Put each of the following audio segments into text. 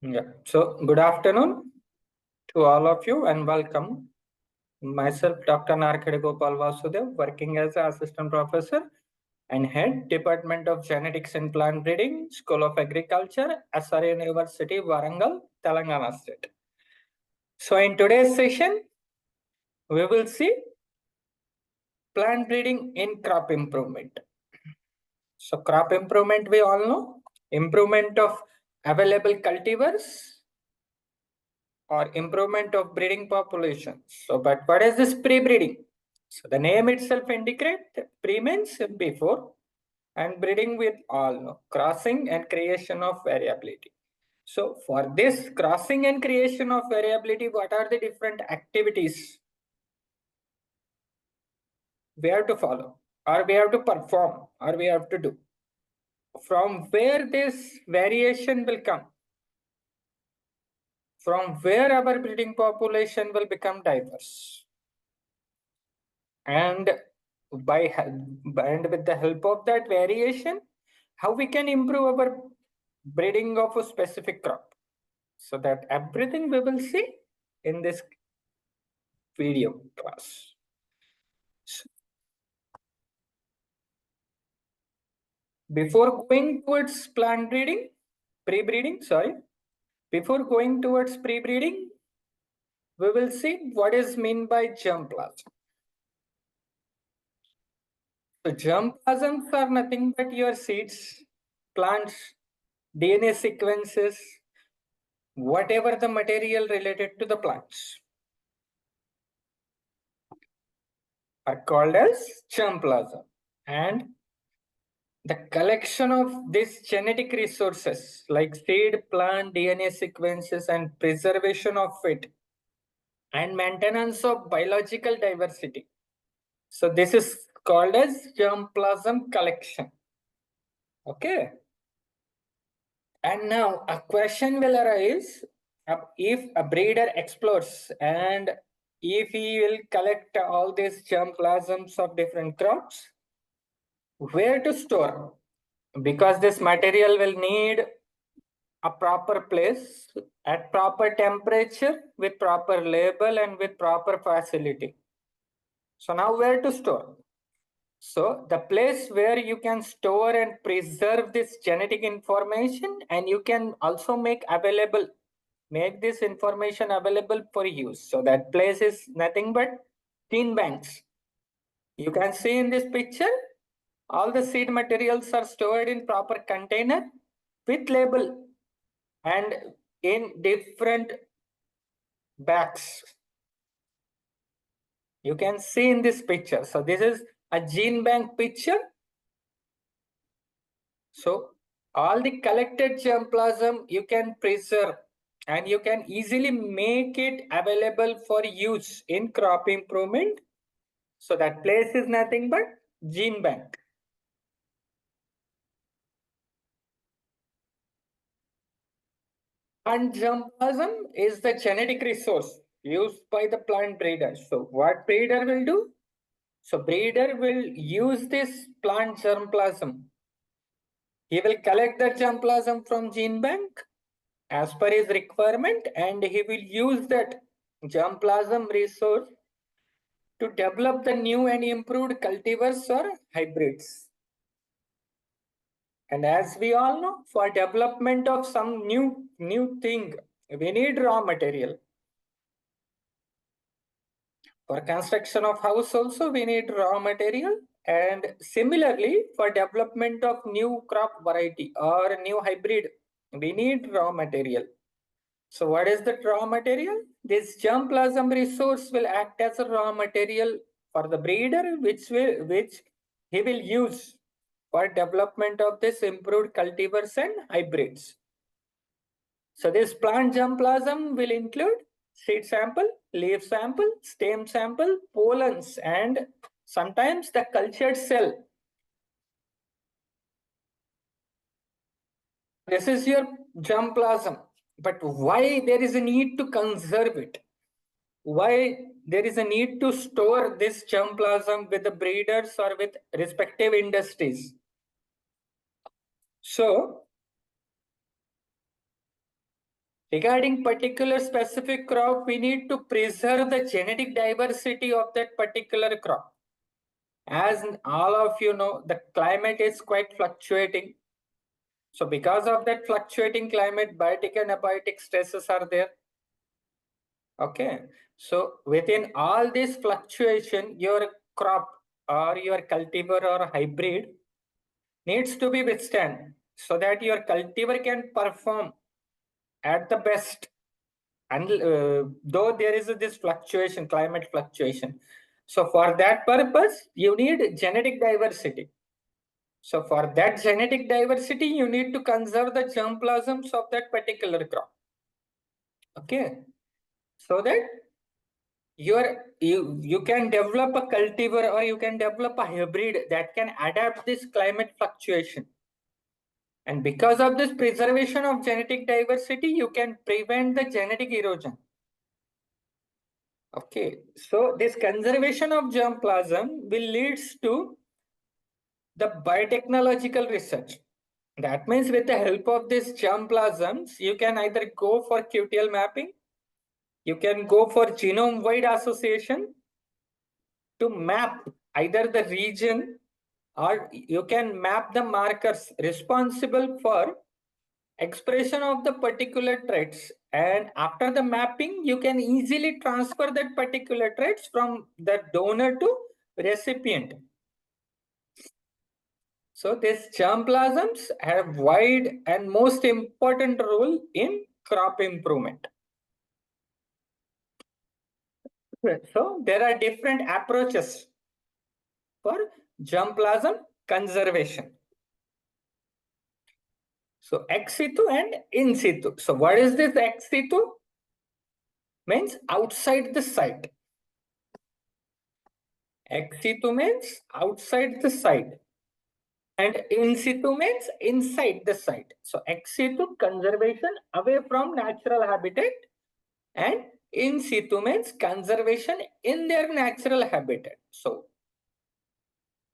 Yeah. So, good afternoon to all of you and welcome. Myself, Dr. Narkade Gopal Vasudev, working as an assistant professor and head Department of Genetics and Plant Breeding, School of Agriculture, SRA University, Warangal, Telangana State. So, in today's session, we will see plant breeding in crop improvement. So, crop improvement, we all know, improvement of available cultivars or improvement of breeding populations. So, but what is this pre-breeding? So the name itself indicates pre means before and breeding with all no, crossing and creation of variability. So for this crossing and creation of variability, what are the different activities we have to follow or we have to perform or we have to do? From where this variation will come? From where our breeding population will become diverse? And and with the help of that variation, how we can improve our breeding of a specific crop. So that everything we will see in this video class. Before going towards plant breeding, pre-breeding, sorry, before going towards pre-breeding, we will see what is meant by germplasm. So germplasms are nothing but your seeds, plants, DNA sequences, whatever the material related to the plants are called as germplasm. And the collection of these genetic resources like seed, plant, DNA sequences and preservation of it and maintenance of biological diversity. So this is called as germplasm collection. Okay. And now a question will arise, if a breeder explores and if he will collect all these germplasms of different crops, where to store? Because this material will need a proper place at proper temperature with proper label and with proper facility. So now where to store? So the place where you can store and preserve this genetic information and you can also make this information available for use. So that place is nothing but gene banks. You can see in this picture, all the seed materials are stored in proper container with label and in different bags. You can see in this picture. So this is a gene bank picture. So all the collected germplasm you can preserve and you can easily make it available for use in crop improvement. So that place is nothing but gene bank. And germplasm is the genetic resource used by the plant breeder. So what breeder will do? So breeder will use this plant germplasm. He will collect the germplasm from gene bank as per his requirement and he will use that germplasm resource to develop the new and improved cultivars or hybrids. And as we all know, for development of some new thing, we need raw material. For construction of house also we need raw material, and similarly for development of new crop variety or new hybrid, we need raw material. So what is the raw material? This germplasm resource will act as a raw material for the breeder, which he will use for development of this improved cultivars and hybrids. So this plant germplasm will include seed sample, leaf sample, stem sample, pollens, and sometimes the cultured cell. This is your germplasm. But why there is a need to conserve it? Why there is a need to store this germplasm with the breeders or with respective industries? So Regarding particular specific crop, we need to preserve the genetic diversity of that particular crop. As all of you know, the climate is quite fluctuating. So because of that fluctuating climate, biotic and abiotic stresses are there. Okay. So within all this fluctuation, your crop or your cultivar or hybrid needs to be withstand so that your cultivar can perform at the best. And though there is this fluctuation, climate fluctuation. So for that purpose, you need genetic diversity. So for that genetic diversity, you need to conserve the germplasms of that particular crop. Okay. So that you can develop a cultivar or you can develop a hybrid that can adapt this climate fluctuation. And because of this preservation of genetic diversity, you can prevent the genetic erosion. Okay, so this conservation of germplasm will leads to the biotechnological research. That means with the help of these germplasms, you can either go for QTL mapping, you can go for genome-wide association to map either the region or you can map the markers responsible for expression of the particular traits, and after the mapping you can easily transfer that particular traits from the donor to recipient. So these germplasms have wide and most important role in crop improvement. So there are different approaches for germplasm conservation. So ex situ and in situ. So what is this ex situ? Means outside the site. Ex situ means outside the site. And in situ means inside the site. So ex situ conservation away from natural habitat, and in situ means conservation in their natural habitat. So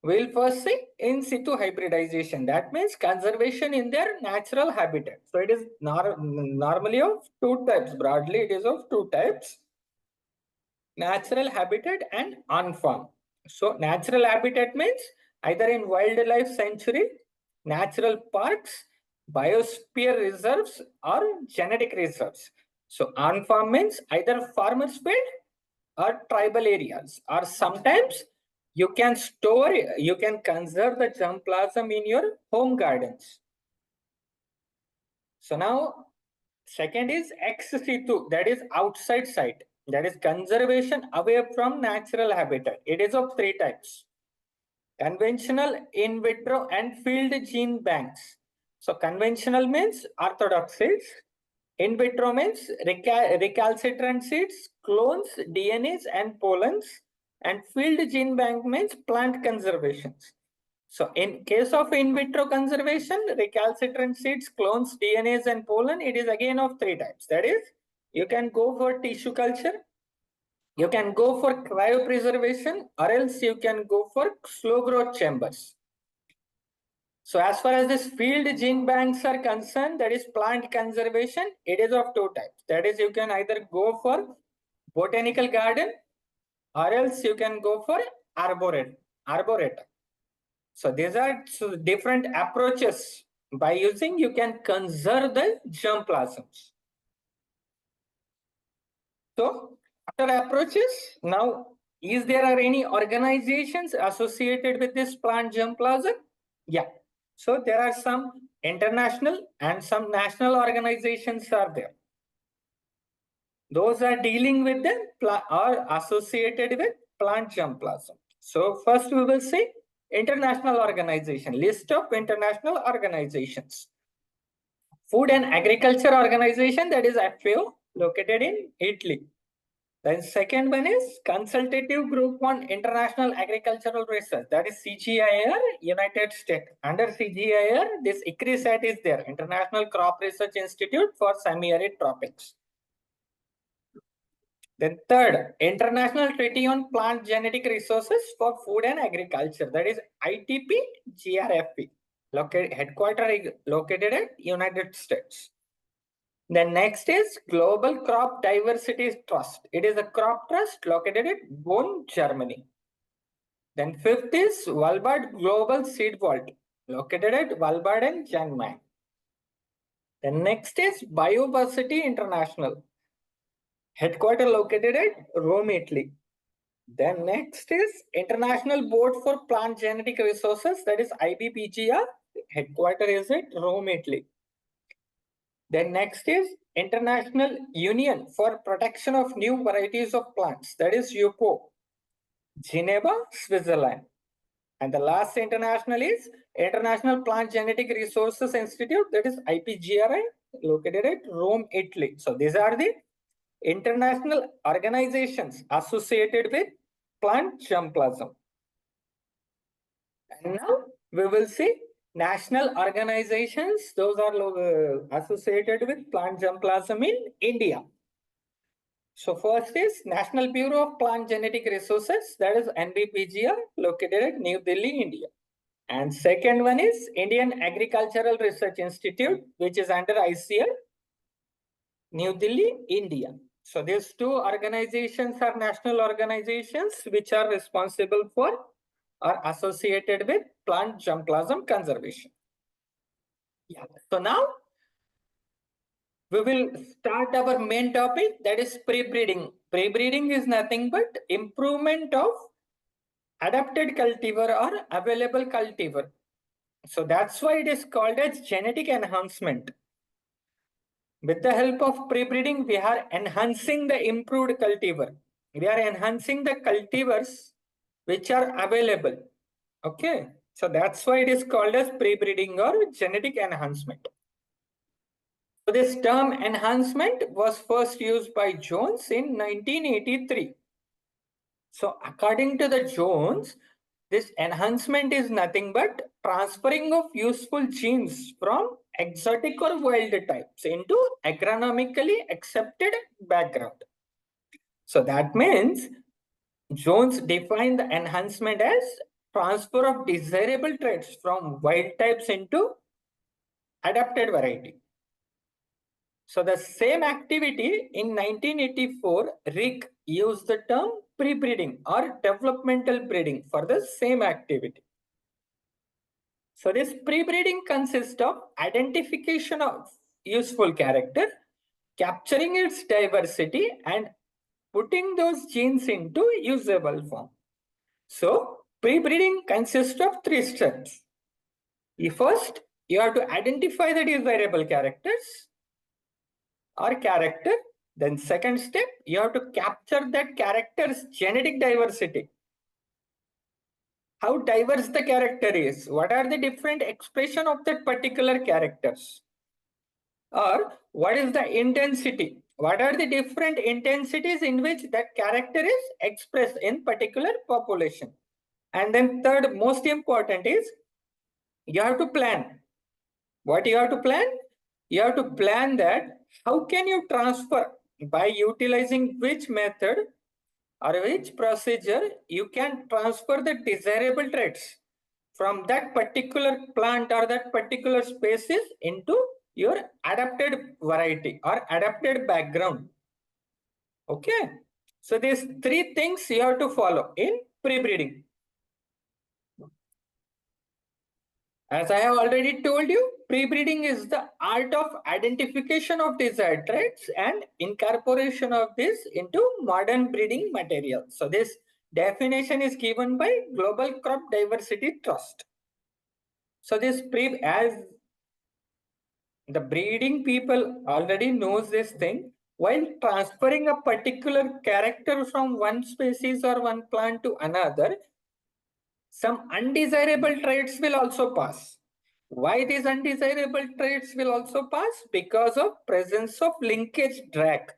we'll first say in situ hybridization. That means conservation in their natural habitat. So it is normally of two types. Broadly, it is of two types: natural habitat and on-farm. So natural habitat means either in wildlife sanctuary, natural parks, biosphere reserves, or genetic reserves. So on-farm means either farmer's field or tribal areas, or sometimes you can store, you can conserve the germplasm in your home gardens. So now second is ex situ, that is outside site, that is conservation away from natural habitat. It is of three types: conventional, in vitro, and field gene banks. So conventional means orthodox seeds, in vitro means recalcitrant seeds, clones, DNAs, and pollens, and field gene bank means plant conservations. So in case of in vitro conservation, recalcitrant seeds, clones, DNAs, and pollen, it is again of three types. That is, you can go for tissue culture, you can go for cryopreservation, or else you can go for slow growth chambers. So as far as this field gene banks are concerned, that is plant conservation, it is of two types. That is, you can either go for botanical garden, or else you can go for arboretum. So these are different approaches. By using, you can conserve the germplasms. So after approaches, now is there are any organizations associated with this plant germplasm? Yeah. So there are some international and some national organizations are there. Those are dealing with the or associated with plant germplasm. So first we will see international organization, list of international organizations. Food and Agriculture Organization, that is FAO, located in Italy. Then second one is Consultative Group on International Agricultural Research, that is CGIAR, United States. Under CGIAR, this ICRISAT is there, International Crop Research Institute for Semi-Arid Tropics. Then third, International Treaty on Plant Genetic Resources for Food and Agriculture, that is ITP-GRFP, headquartered located at United States. Then next is Global Crop Diversity Trust. It is a crop trust located at Bonn, Germany. Then fifth is Walbard Global Seed Vault, located at Walbard Chiang. Then next is Biodiversity International, headquarter located at Rome, Italy. Then next is International Board for Plant Genetic Resources, that is IBPGR, headquarter is at Rome, Italy. Then next is International Union for Protection of New Varieties of Plants, that is UPO, Geneva, Switzerland. And the last international is International Plant Genetic Resources Institute, that is IPGRI, located at Rome, Italy. So these are the international organizations associated with plant germplasm. And now we will see national organizations. Those are associated with plant germplasm in India. So first is National Bureau of Plant Genetic Resources, that is NBPGR, located at New Delhi, India. And second one is Indian Agricultural Research Institute, which is under ICR, New Delhi, India. So these two organizations are national organizations which are responsible for or associated with plant germplasm conservation. Yeah. So now we will start our main topic, that is pre-breeding. Pre-breeding is nothing but improvement of adapted cultivar or available cultivar. So that's why it is called as genetic enhancement. With the help of pre-breeding, we are enhancing the improved cultivar. We are enhancing the cultivars which are available. Okay. So that's why it is called as pre-breeding or genetic enhancement. So this term enhancement was first used by Jones in 1983. So according to the Jones, this enhancement is nothing but transferring of useful genes from exotic or wild types into agronomically accepted background. So that means Jones defined the enhancement as transfer of desirable traits from wild types into adapted variety. So the same activity in 1984, Rick used the term pre-breeding or developmental breeding for the same activity. So this pre-breeding consists of identification of useful character, capturing its diversity and putting those genes into usable form. So pre-breeding consists of three steps. First, you have to identify the desirable characters or character. Then second step, you have to capture that character's genetic diversity. How diverse the character is, what are the different expression of that particular characters, or what is the intensity, what are the different intensities in which that character is expressed in particular population. And then third most important is you have to plan. What you have to plan? You have to plan that how can you transfer by utilizing which method or which procedure you can transfer the desirable traits from that particular plant or that particular species into your adapted variety or adapted background. Okay. So these three things you have to follow in pre-breeding. As I have already told you, pre-breeding is the art of identification of desired traits and incorporation of this into modern breeding material. So this definition is given by Global Crop Diversity Trust. So this as the breeding people already knows this thing, while transferring a particular character from one species or one plant to another, some undesirable traits will also pass. Why these undesirable traits will also pass? Because of presence of linkage drag.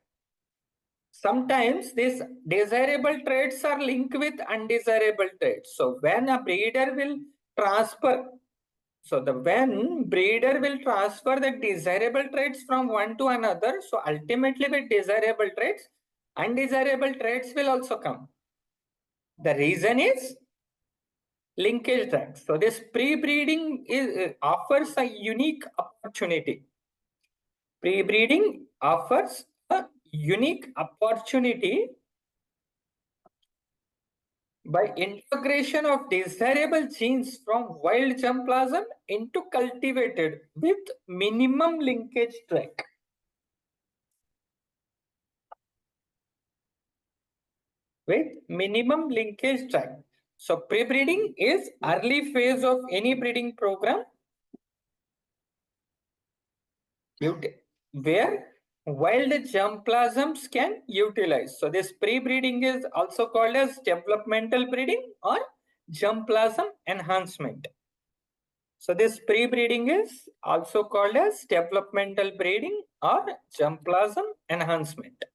Sometimes these desirable traits are linked with undesirable traits. So when a breeder will transfer, when breeder will transfer the desirable traits from one to another, so ultimately with desirable traits, undesirable traits will also come. The reason is linkage drag. So this pre-breeding offers a unique opportunity. Pre-breeding offers a unique opportunity by integration of desirable genes from wild germplasm into cultivated with minimum linkage track. With minimum linkage track. So pre-breeding is early phase of any breeding program where wild germplasms can utilize. So this pre-breeding is also called as developmental breeding or germplasm enhancement. So this pre-breeding is also called as developmental breeding or germplasm enhancement.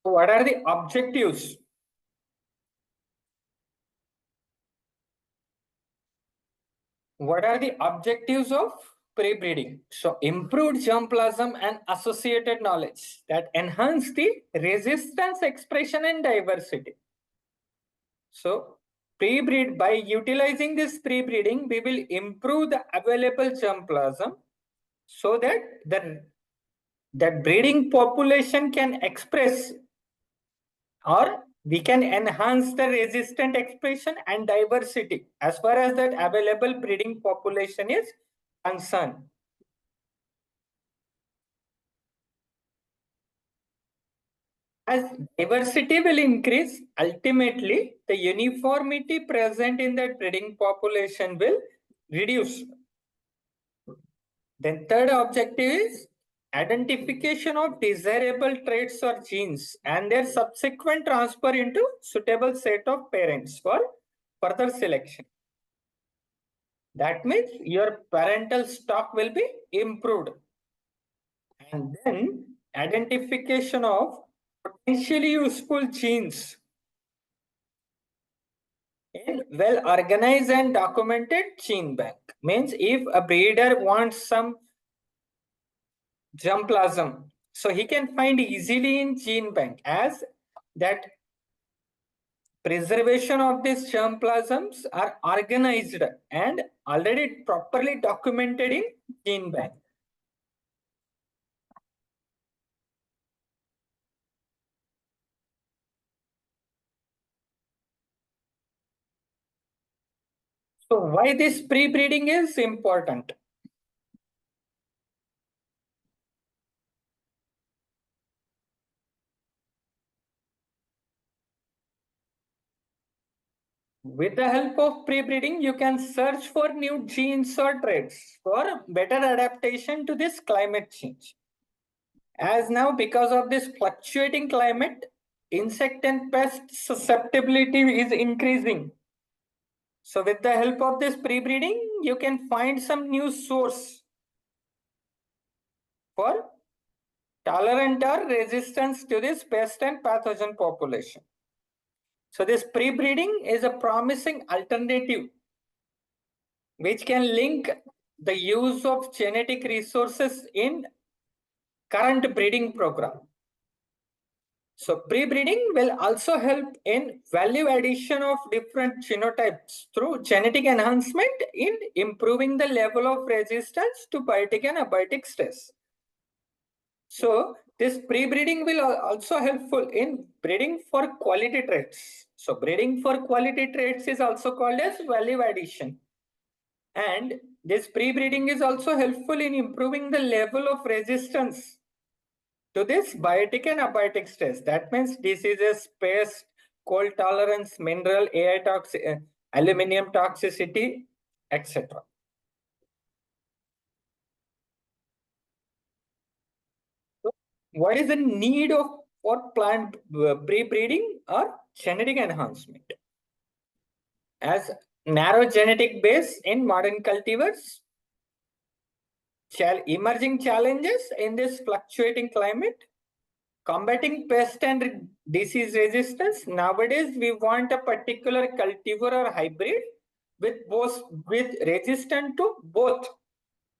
So what are the objectives? What are the objectives of pre-breeding? So improved germplasm and associated knowledge that enhance the resistance, expression and diversity. So pre-breed, by utilizing this pre-breeding, we will improve the available germplasm so that that breeding population can express, or we can enhance the resistant expression and diversity as far as that available breeding population is concerned. As diversity will increase, ultimately the uniformity present in that breeding population will reduce. Then third objective is identification of desirable traits or genes and their subsequent transfer into suitable set of parents for further selection. That means your parental stock will be improved. And then identification of potentially useful genes in well organized and documented gene bank. Means if a breeder wants some germplasm, so he can find easily in gene bank, as that preservation of these germplasms are organized and already properly documented in gene bank. So why this pre-breeding is important? With the help of pre-breeding, you can search for new genes or traits for better adaptation to this climate change. As now, because of this fluctuating climate, insect and pest susceptibility is increasing. So with the help of this pre-breeding, you can find some new source for tolerant or resistance to this pest and pathogen population. So this pre-breeding is a promising alternative which can link the use of genetic resources in current breeding program. So pre-breeding will also help in value addition of different genotypes through genetic enhancement in improving the level of resistance to biotic and abiotic stress. So this pre-breeding will also helpful in breeding for quality traits. So breeding for quality traits is also called as value addition. And this pre-breeding is also helpful in improving the level of resistance to this biotic and abiotic stress. That means diseases, pest, cold tolerance, mineral, aluminum toxicity, etc. So what is the need of for plant pre-breeding or genetic enhancement? As narrow genetic base in modern cultivars, emerging challenges in this fluctuating climate, combating pest and disease resistance. Nowadays, we want a particular cultivar or hybrid with resistant to both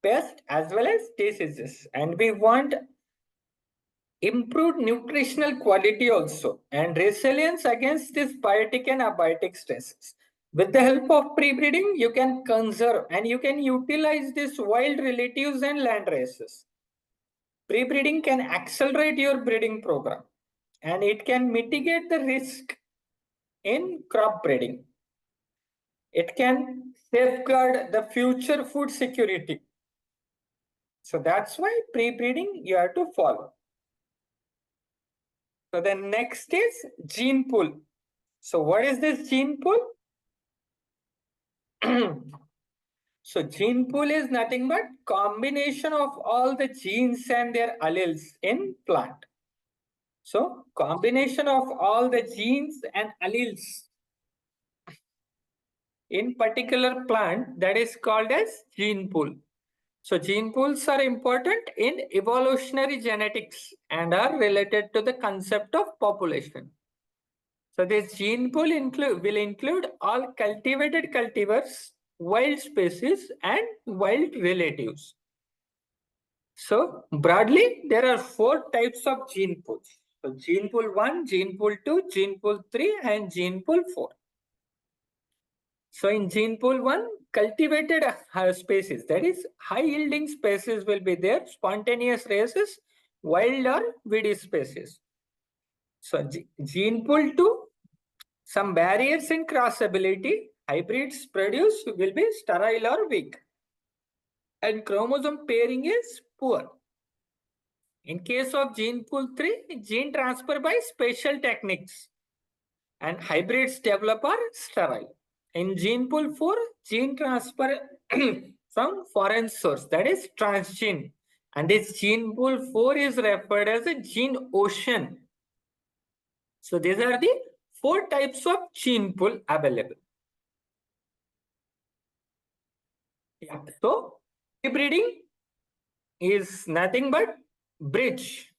pest as well as diseases, and we want improved nutritional quality also, and resilience against this biotic and abiotic stresses. With the help of pre-breeding, you can conserve and you can utilize these wild relatives and land races. Pre-breeding can accelerate your breeding program and it can mitigate the risk in crop breeding. It can safeguard the future food security. So that's why pre-breeding you have to follow. So the next is gene pool. So what is this gene pool? So gene pool is nothing but combination of all the genes and their alleles in plant. So combination of all the genes and alleles in particular plant, that is called as gene pool. So gene pools are important in evolutionary genetics and are related to the concept of population. So this gene pool will include all cultivated cultivars, wild species and wild relatives. So broadly, there are 4 types of gene pools. So gene pool 1, gene pool 2, gene pool 3 and gene pool 4. So in gene pool 1, cultivated species, that is high yielding species will be there, spontaneous races, wild or weedy species. So gene pool 2, some barriers in crossability, hybrids produced will be sterile or weak. And chromosome pairing is poor. In case of gene pool 3, gene transfer by special techniques and hybrids develop are sterile. In gene pool 4, gene transfer from foreign source, that is transgene. And this gene pool 4 is referred as a gene ocean. So these are the 4 types of gene pool available. Yeah. So breeding is nothing but bridge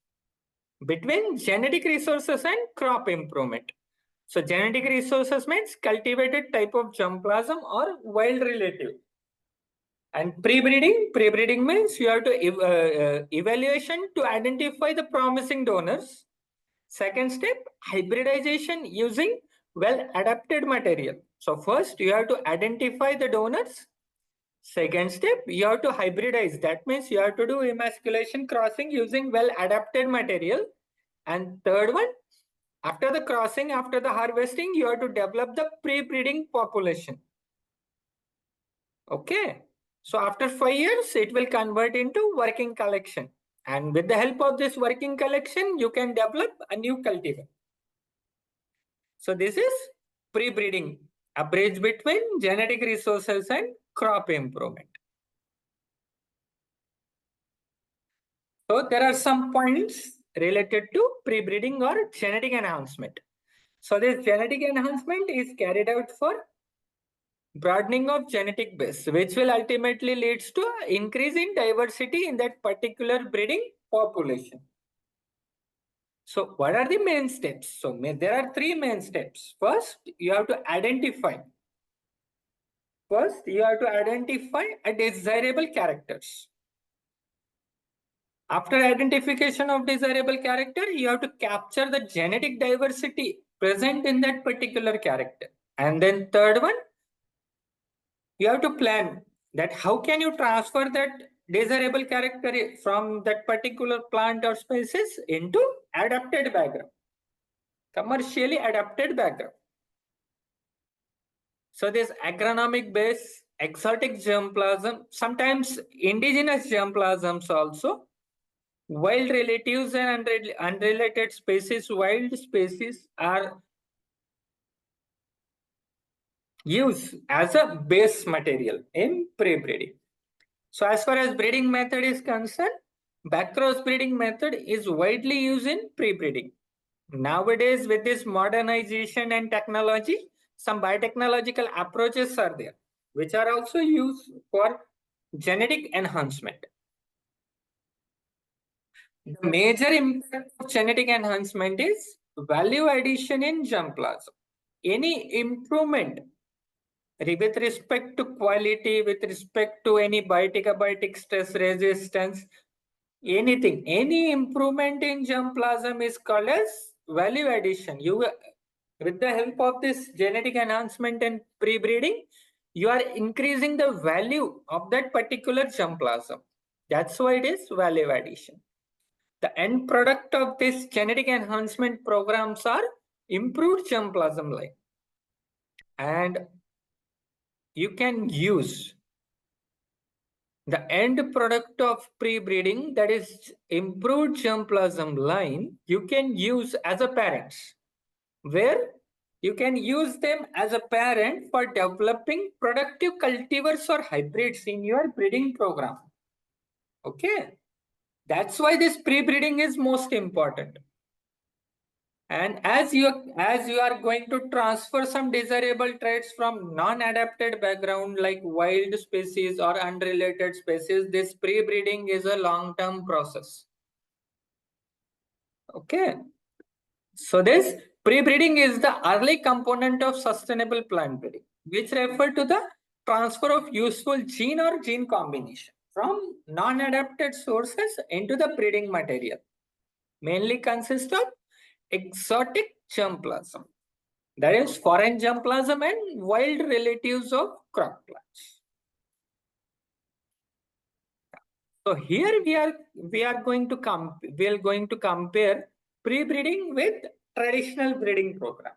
between genetic resources and crop improvement. So genetic resources means cultivated type of germplasm or wild relative. And pre-breeding means you have to evaluation to identify the promising donors. Second step, hybridization using well-adapted material. So first you have to identify the donors. Second step, you have to hybridize. That means you have to do emasculation crossing using well-adapted material. And third one, after the crossing, after the harvesting, you have to develop the pre-breeding population. Okay. So after 5 years, it will convert into working collection. And with the help of this working collection, you can develop a new cultivar. So this is pre-breeding, a bridge between genetic resources and crop improvement. So there are some points related to pre-breeding or genetic enhancement. So this genetic enhancement is carried out for broadening of genetic base, which will ultimately leads to increase in diversity in that particular breeding population. So what are the main steps? So there are 3 main steps. First, you have to identify. First, you have to identify a desirable characters. After identification of desirable character, you have to capture the genetic diversity present in that particular character. And then third one, you have to plan that how can you transfer that desirable character from that particular plant or species into adapted background, commercially adapted background. So this agronomic base, exotic germplasm, sometimes indigenous germplasms also, wild relatives and unrelated species, wild species are used as a base material in pre-breeding. So as far as breeding method is concerned, backcross breeding method is widely used in pre-breeding. Nowadays, with this modernization and technology, some biotechnological approaches are there, which are also used for genetic enhancement. The major impact of genetic enhancement is value addition in germplasm. Any improvement with respect to quality, with respect to any biotic abiotic stress resistance, anything, any improvement in germplasm is called as value addition. With the help of this genetic enhancement and pre-breeding, you are increasing the value of that particular germplasm. That's why it is value addition. The end product of this genetic enhancement programs are improved germplasm line. And you can use the end product of pre-breeding, that is improved germplasm line, you can use as a parents, where you can use them as a parent for developing productive cultivars or hybrids in your breeding program. Okay, that's why this pre-breeding is most important. And as you are going to transfer some desirable traits from non-adapted background like wild species or unrelated species, this pre-breeding is a long-term process. Okay. So this pre-breeding is the early component of sustainable plant breeding, which refer to the transfer of useful gene or gene combination from non-adapted sources into the breeding material. Mainly consists of exotic germplasm, that is foreign germplasm and wild relatives of crop plants. So here we are going to compare pre-breeding with traditional breeding program.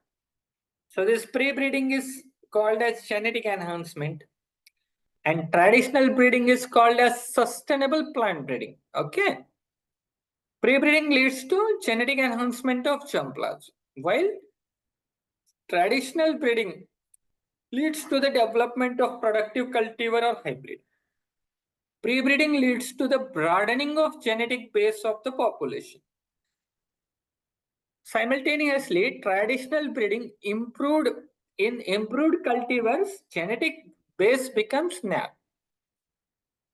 So this pre-breeding is called as genetic enhancement and traditional breeding is called as sustainable plant breeding. Okay. Pre-breeding leads to genetic enhancement of germplasm, while traditional breeding leads to the development of productive cultivar or hybrid. Pre-breeding leads to the broadening of genetic base of the population. Simultaneously, traditional breeding improved cultivars, genetic base becomes narrow.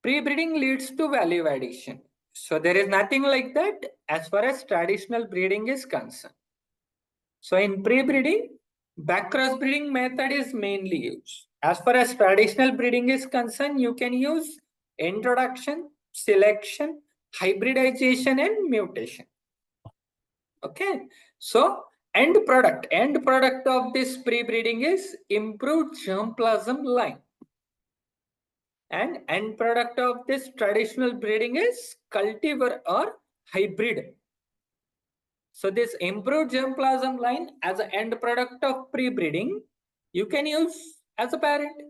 Pre-breeding leads to value addition. So there is nothing like that as far as traditional breeding is concerned. So in pre-breeding, backcross breeding method is mainly used. As far as traditional breeding is concerned, you can use introduction, selection, hybridization, and mutation. Okay. So end product of this pre-breeding is improved germplasm line. And end product of this traditional breeding is cultivar or hybrid. So this improved germplasm line as an end product of pre-breeding, you can use as a parent.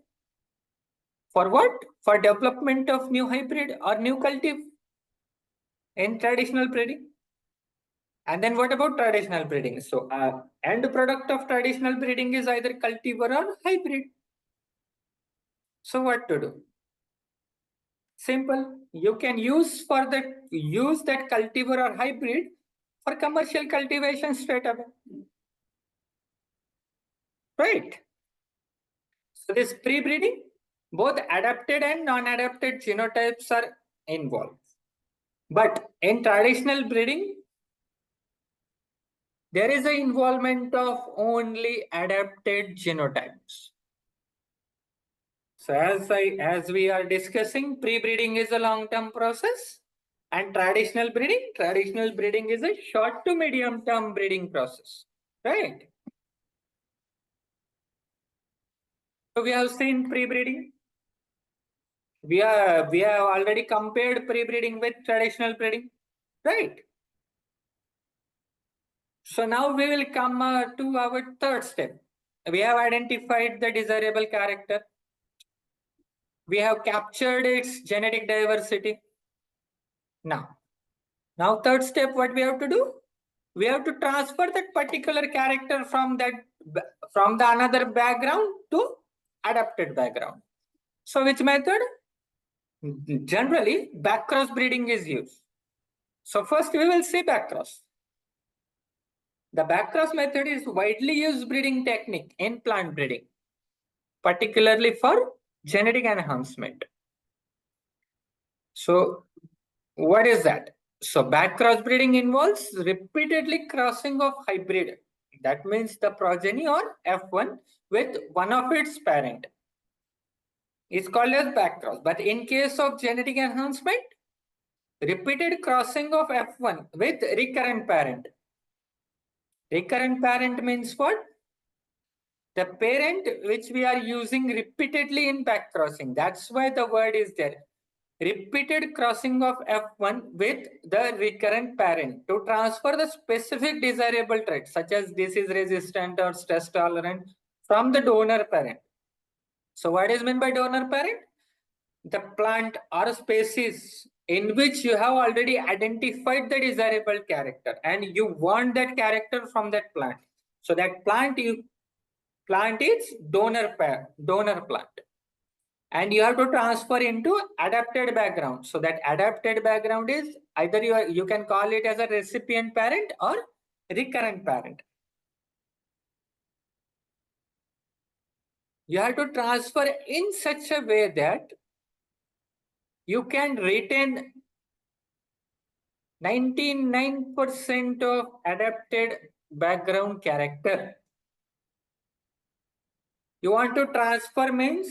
For what? For development of new hybrid or new cultiv in traditional breeding. And then what about traditional breeding? So end product of traditional breeding is either cultivar or hybrid. So what to do? Simple. You can use that cultivar or hybrid for commercial cultivation straight away. Right. So this pre-breeding, both adapted and non-adapted genotypes are involved. But in traditional breeding, there is an involvement of only adapted genotypes. So as we are discussing, pre-breeding is a long-term process, and traditional breeding is a short to medium-term breeding process, right? So we have seen pre-breeding. We have already compared pre-breeding with traditional breeding, right? So now we will come to our third step. We have identified the desirable character. We have captured its genetic diversity. Now third step, what we have to do? We have to transfer that particular character from the another background to adapted background. So which method? Generally, backcross breeding is used. So first we will see backcross. The backcross method is widely used breeding technique in plant breeding, particularly for genetic enhancement. So what is that? So backcross breeding involves repeatedly crossing of hybrid. That means the progeny or F1 with one of its parent. It's called as backcross. But in case of genetic enhancement, repeated crossing of F1 with recurrent parent. Recurrent parent means what? The parent which we are using repeatedly in back crossing. That's why the word is there. Repeated crossing of F1 with the recurrent parent to transfer the specific desirable traits such as disease resistant or stress tolerant from the donor parent. So what is meant by donor parent? The plant or species in which you have already identified the desirable character and you want that character from that plant. So that plant is donor plant. And you have to transfer into adapted background. So that adapted background is either you can call it as a recipient parent or recurrent parent. You have to transfer in such a way that you can retain 99% of adapted background character. You want to transfer means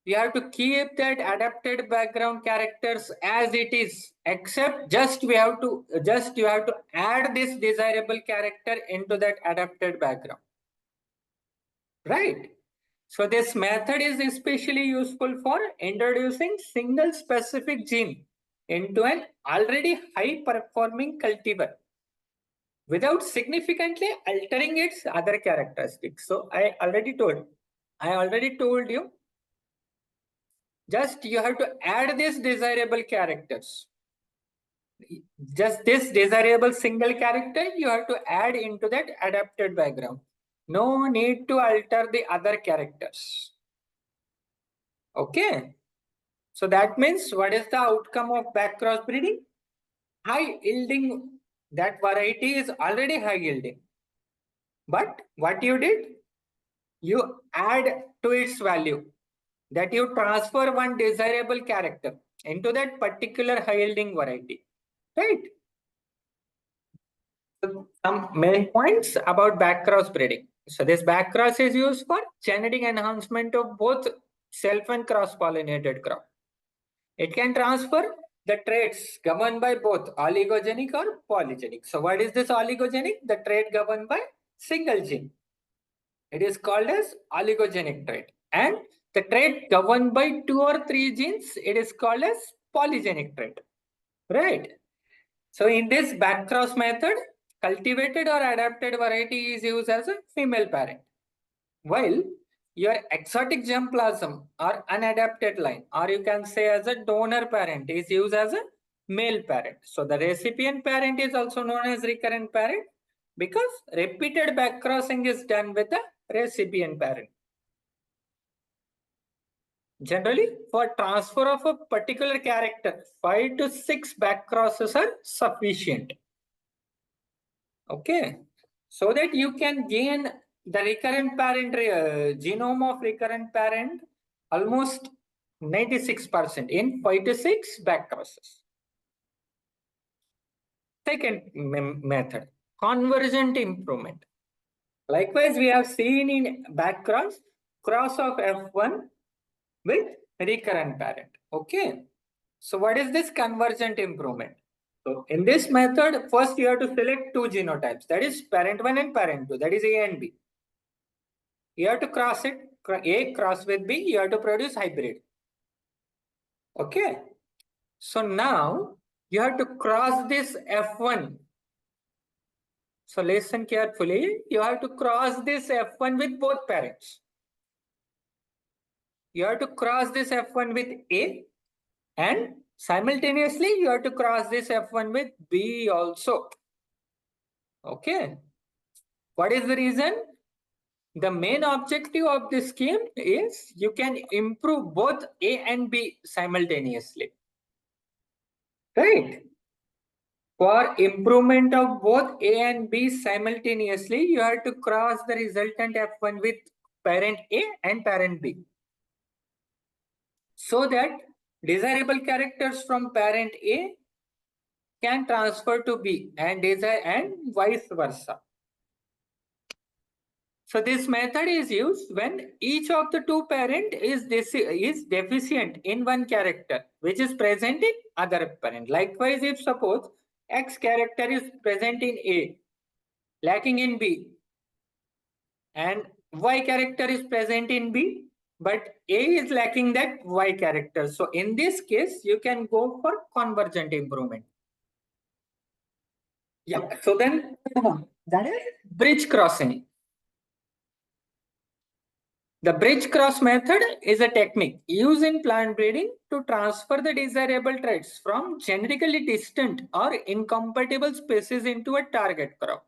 you have to keep that adapted background characters as it is, except you have to add this desirable character into that adapted background, right? So this method is especially useful for introducing single specific gene into an already high performing cultivar without significantly altering its other characteristics. So I already told you, just you have to add these desirable characters. Just this desirable single character you have to add into that adapted background. No need to alter the other characters. Okay. So that means what is the outcome of back cross breeding? High yielding. That variety is already high yielding. But what you did? You add to its value, that you transfer one desirable character into that particular high yielding variety, right? So some main points about backcross breeding. So this backcross is used for genetic enhancement of both self and cross-pollinated crop. It can transfer the traits governed by both oligogenic or polygenic. So what is this oligogenic? The trait governed by single gene. It is called as oligogenic trait. And the trait governed by 2 or 3 genes, it is called as polygenic trait. Right. So in this backcross method, cultivated or adapted variety is used as a female parent, while your exotic germplasm or unadapted line, or you can say as a donor parent, is used as a male parent. So the recipient parent is also known as recurrent parent because repeated backcrossing is done with the recipient parent. Generally, for transfer of a particular character, 5 to 6 backcrosses are sufficient. Okay, so that you can gain the recurrent parent genome of recurrent parent almost 96% in 5 to 6 backcrosses. Second method, convergent improvement. Likewise, we have seen in backcross cross of F1 with recurrent parent. Okay, so what is this convergent improvement? So in this method, first you have to select two genotypes, that is parent 1 and parent 2, that is A and B. You have to cross it, A cross with B, you have to produce hybrid. Okay. So now you have to cross this F1. So listen carefully, you have to cross this F1 with both parents. You have to cross this F1 with A and simultaneously you have to cross this F1 with B also. Okay. What is the reason? The main objective of this scheme is you can improve both A and B simultaneously. Right? For improvement of both A and B simultaneously, you have to cross the resultant F1 with parent A and parent B. So that desirable characters from parent A can transfer to B and vice versa. So this method is used when each of the two parent is deficient in one character, which is present in other parent. Likewise, if suppose X character is present in A, lacking in B, and Y character is present in B, but A is lacking that Y character. So in this case, you can go for convergent improvement. Yeah. So then that is bridge crossing. The bridge cross method is a technique used in plant breeding to transfer the desirable traits from genetically distant or incompatible species into a target crop,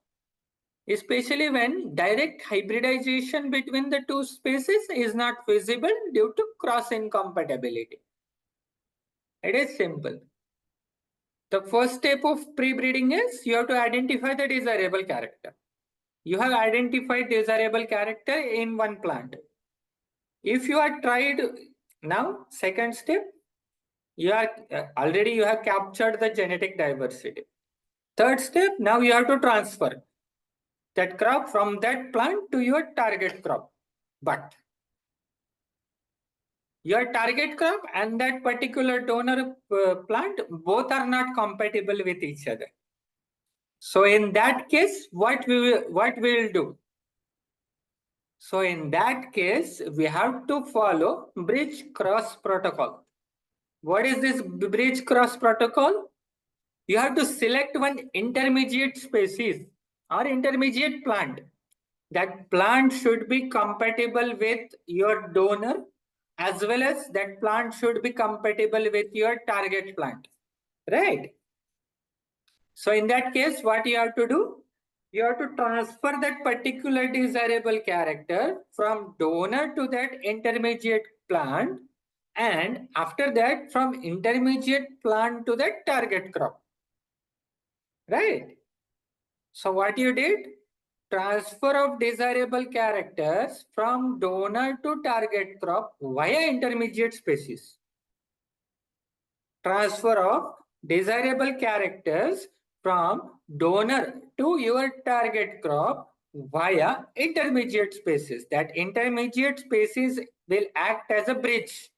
especially when direct hybridization between the two species is not feasible due to cross incompatibility. It is simple. The first step of pre-breeding is you have to identify the desirable character. You have identified desirable character in one plant. If you are tried now, second step, you are already you have captured the genetic diversity. Third step, now you have to transfer that crop from that plant to your target crop. But your target crop and that particular donor plant both are not compatible with each other. So in that case, what we will do? So in that case, we have to follow bridge cross protocol. What is this bridge cross protocol? You have to select one intermediate species or intermediate plant. That plant should be compatible with your donor, as well as that plant should be compatible with your target plant. Right? So in that case, what you have to do? You have to transfer that particular desirable character from donor to that intermediate plant, and after that from intermediate plant to that target crop. Right? So what you did? Transfer of desirable characters from donor to target crop via intermediate species. Transfer of desirable characters from donor to your target crop via intermediate species. That intermediate species will act as a bridge.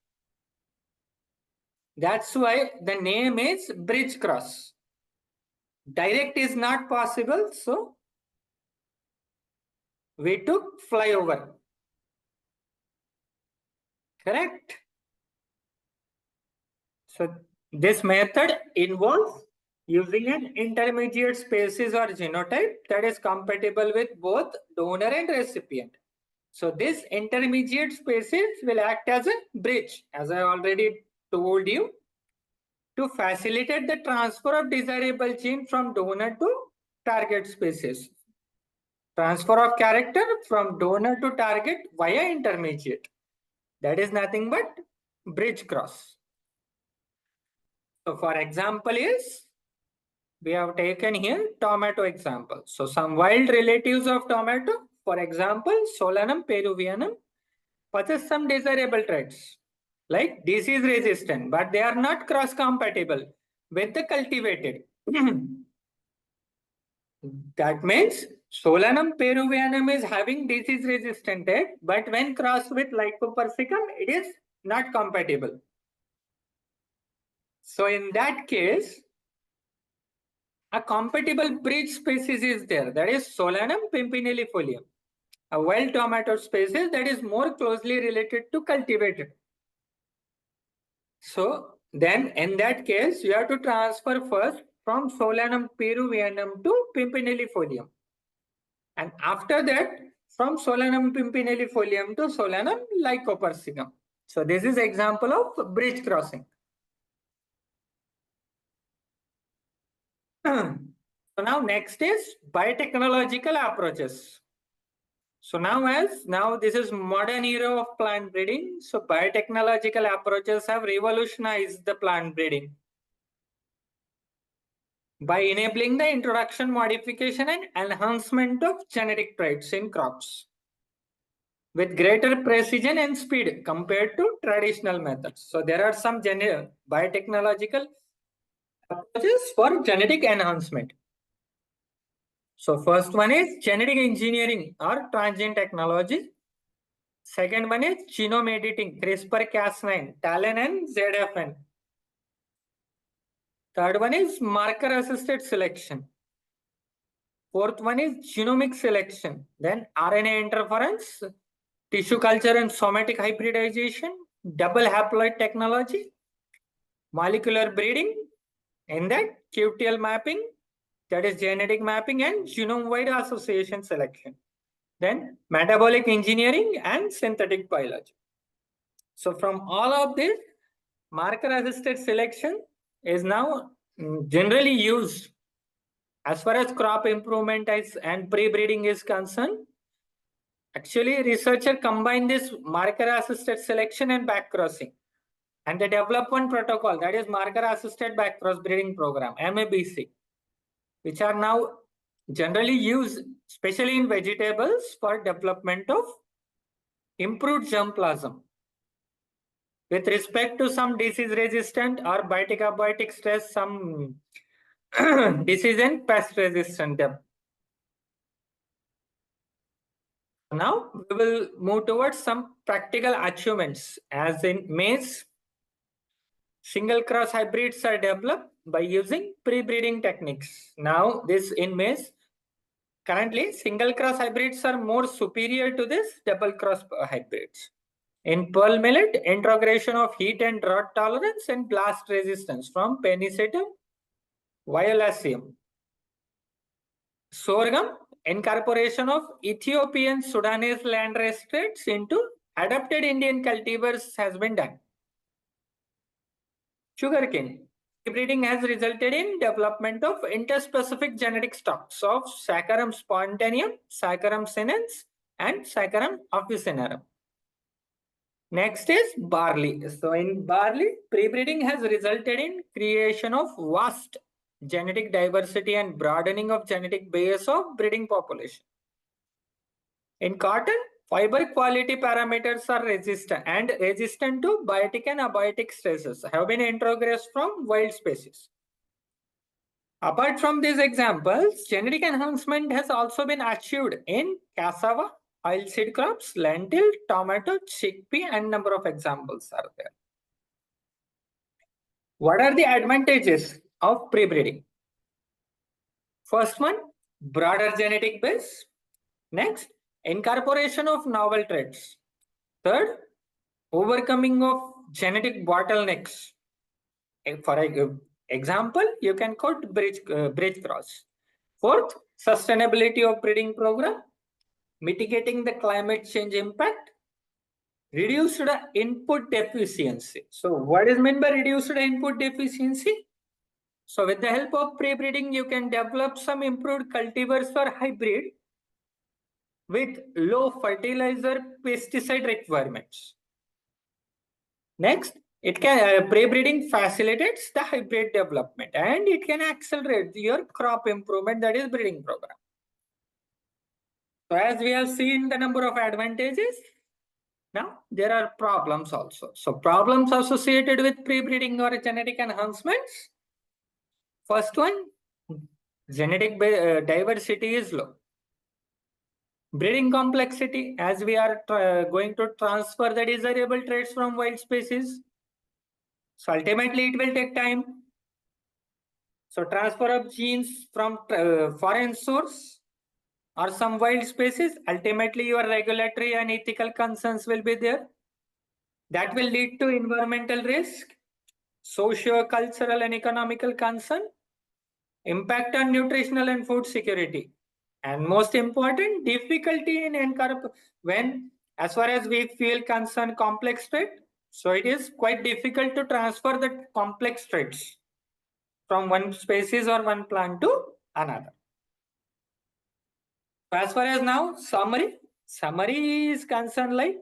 That's why the name is bridge cross. Direct is not possible, so we took flyover. Correct? So this method involves using an intermediate species or genotype that is compatible with both donor and recipient. So this intermediate species will act as a bridge, as I already told you, to facilitate the transfer of desirable gene from donor to target species. Transfer of character from donor to target via intermediate. That is nothing but bridge cross. So for example is, we have taken here tomato example. So some wild relatives of tomato, for example, Solanum peruvianum, possess some desirable traits like disease resistant, but they are not cross compatible with the cultivated. That means Solanum peruvianum is having disease resistant trait, but when crossed with Lycopersicum, it is not compatible. So in that case, a compatible bridge species is there, that is Solanum pimpinellifolium, a wild tomato species that is more closely related to cultivated. So then in that case, you have to transfer first from Solanum peruvianum to pimpinellifolium. And after that, from Solanum pimpinellifolium to Solanum lycopersicum. So this is example of bridge crossing. So now next is biotechnological approaches. So now this is modern era of plant breeding. So biotechnological approaches have revolutionized the plant breeding by enabling the introduction, modification, and enhancement of genetic traits in crops with greater precision and speed compared to traditional methods. So there are some biotechnological approaches for genetic enhancement. So first one is genetic engineering or transgene technology. Second one is genome editing, CRISPR-Cas9, TALEN and ZFN. Third one is marker-assisted selection. Fourth one is genomic selection. Then RNA interference, tissue culture and somatic hybridization, double haploid technology, molecular breeding, and that QTL mapping, that is genetic mapping and genome-wide association selection. Then metabolic engineering and synthetic biology. So from all of this, marker-assisted selection is now generally used as far as crop improvement and pre-breeding is concerned. Actually, researcher combine this marker-assisted selection and backcrossing, and they develop one protocol, that is marker-assisted backcross breeding program, MABC, which are now generally used, especially in vegetables, for development of improved germplasm with respect to some disease resistant or biotic abiotic stress, some disease and pest resistant. Now we will move towards some practical achievements. As in maize, single cross hybrids are developed by using pre-breeding techniques. Now this in maize, currently single cross hybrids are more superior to this double cross hybrids. In pearl millet, integration of heat and drought tolerance and blast resistance from Penicetum violaceum. Sorghum, incorporation of Ethiopian Sudanese landrace traits into adapted Indian cultivars has been done. Sugarcane. Breeding has resulted in development of interspecific genetic stocks of Saccharum spontaneum, Saccharum sinens, and Saccharum officinarum. Next is barley. So in barley, pre-breeding has resulted in creation of vast genetic diversity and broadening of genetic base of breeding population. In cotton, fiber quality parameters are resistant to biotic and abiotic stresses have been introgressed from wild species. Apart from these examples, genetic enhancement has also been achieved in cassava, oilseed crops, lentil, tomato, chickpea, and number of examples are there. What are the advantages of pre-breeding? First one, broader genetic base. Next, incorporation of novel traits. Third, overcoming of genetic bottlenecks. For example, you can quote bridge cross. Fourth, sustainability of breeding program, mitigating the climate change impact, reduced input deficiency. So what is meant by reduced input deficiency? So with the help of pre-breeding, you can develop some improved cultivars or hybrid with low fertilizer pesticide requirements. Next, it can pre-breeding facilitates the hybrid development and it can accelerate your crop improvement, that is breeding program. So as we have seen the number of advantages, now there are problems also. So problems associated with pre-breeding or genetic enhancements. First one, genetic diversity is low. Breeding complexity, as we are going to transfer the desirable traits from wild species. So ultimately it will take time. So transfer of genes from foreign source or some wild species, ultimately your regulatory and ethical concerns will be there. That will lead to environmental risk, socio-cultural and economical concern, impact on nutritional and food security. And most important, difficulty in when as far as we feel concern complex trait, so it is quite difficult to transfer the complex traits from one species or one plant to another. As far as now summary is concerned, like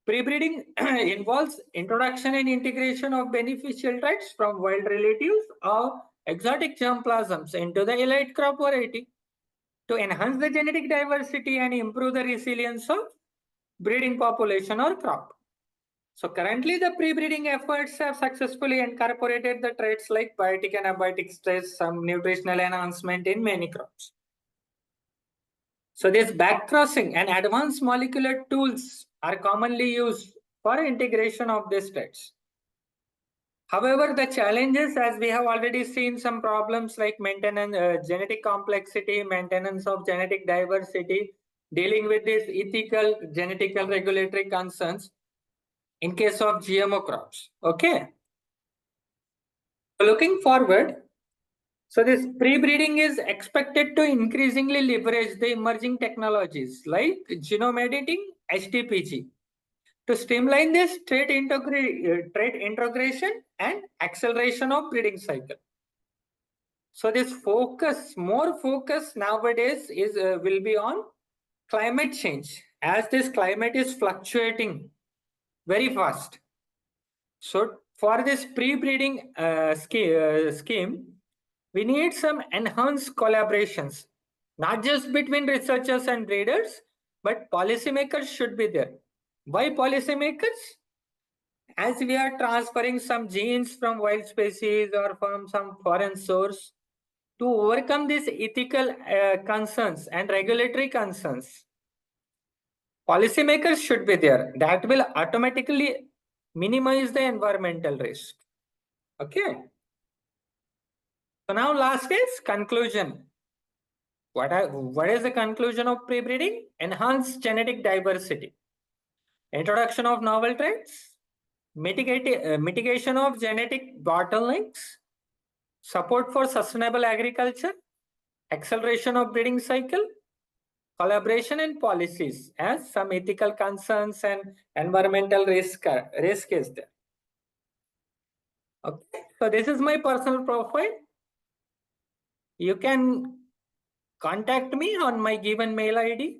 pre-breeding involves introduction and integration of beneficial traits from wild relatives or exotic germplasms into the elite crop variety to enhance the genetic diversity and improve the resilience of breeding population or crop. So currently the pre-breeding efforts have successfully incorporated the traits like biotic and abiotic stress, some nutritional enhancement in many crops. So this backcrossing and advanced molecular tools are commonly used for integration of these traits. However, the challenges, as we have already seen, some problems like maintenance, genetic complexity, maintenance of genetic diversity, dealing with these ethical, genetical regulatory concerns in case of GMO crops. Okay. Looking forward, so this pre-breeding is expected to increasingly leverage the emerging technologies like genome editing, HTPG, to streamline this trait integration and acceleration of breeding cycle. So this more focus nowadays is will be on climate change, as this climate is fluctuating very fast. So for this pre-breeding scheme, we need some enhanced collaborations, not just between researchers and breeders, but policymakers should be there. Why policymakers? As we are transferring some genes from wild species or from some foreign source, to overcome these ethical concerns and regulatory concerns, policymakers should be there. That will automatically minimize the environmental risk. Okay. So now last is conclusion. What is the conclusion of pre-breeding? Enhanced genetic diversity, introduction of novel traits, mitigation of genetic bottlenecks, support for sustainable agriculture, acceleration of breeding cycle, collaboration and policies, as some ethical concerns and environmental risk is there. Okay, so this is my personal profile. You can contact me on my given mail ID.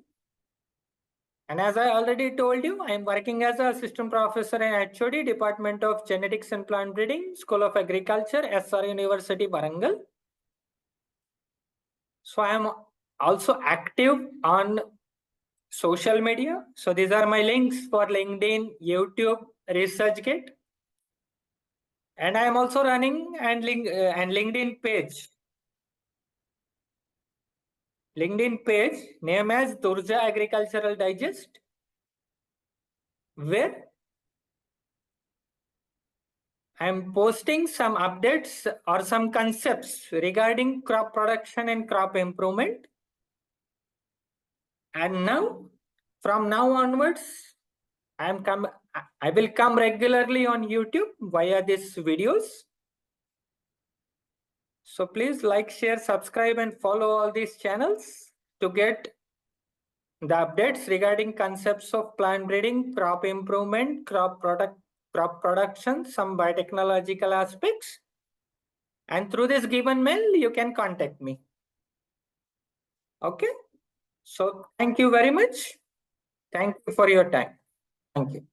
And as I already told you, I am working as an assistant professor in HOD, Department of Genetics and Plant Breeding, School of Agriculture, SR University, Warangal. So I am also active on social media. So these are my links for LinkedIn, YouTube, ResearchGate. And I am also running and LinkedIn page. LinkedIn page named as Durja Agricultural Digest, where I am posting some updates or some concepts regarding crop production and crop improvement. And now, from now onwards, I will come regularly on YouTube via these videos. So please like, share, subscribe, and follow all these channels to get the updates regarding concepts of plant breeding, crop improvement, crop production, some biotechnological aspects. And through this given mail, you can contact me. Okay. So thank you very much. Thank you for your time. Thank you.